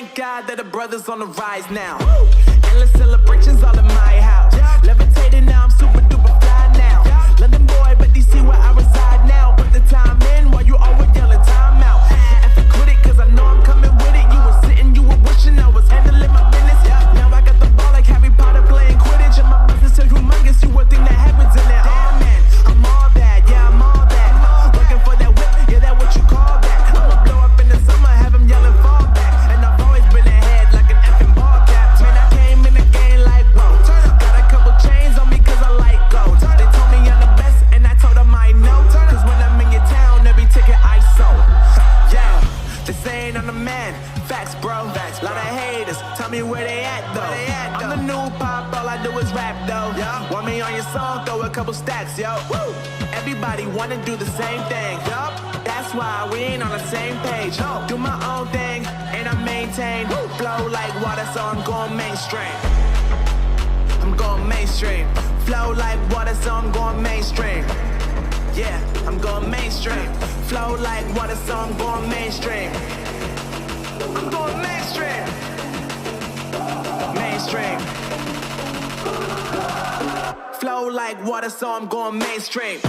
thank God that the brothers on the rise now. Endless celebrations all in my house. Levitating now, I'm super duper fly now. London boy, but DC where I reside now. Put the time in while you always yelling time out. If you quit it, cause I know I'm coming with it. You were sitting, you were wishing I was handling my business. Now I got the ball like Harry Potter playing Quidditch. And my business is humongous, you would think that happens in there. Damn man, I'm all that, yeah I'm all that. Working for that whip, yeah that what you call that. I'ma blow up in the summer, have them yelling fall back. And I've always been ahead like an effing ball cap. Man, I came in the game like whoa. Got a couple chains on me cause I like gold. They told me I'm the best and I told them I know. Cause when I'm in your town, every ticket I sold. Yeah, they saying I'm the man. Facts, bro. Lot of haters, tell me where they at though. I'm the new pop, all I do is rap though. Want me on your song, throw a couple stacks, yo. Woo! Everybody wanna do the same thing. That's why we ain't on the same page. Do my own thing, and I maintain. Flow like water, so I'm going mainstream. I'm going mainstream. Flow like water, so I'm going mainstream. Yeah, I'm going mainstream. Flow like water, so I'm going mainstream. I'm going mainstream. Mainstream. Flow like water, so I'm going mainstream.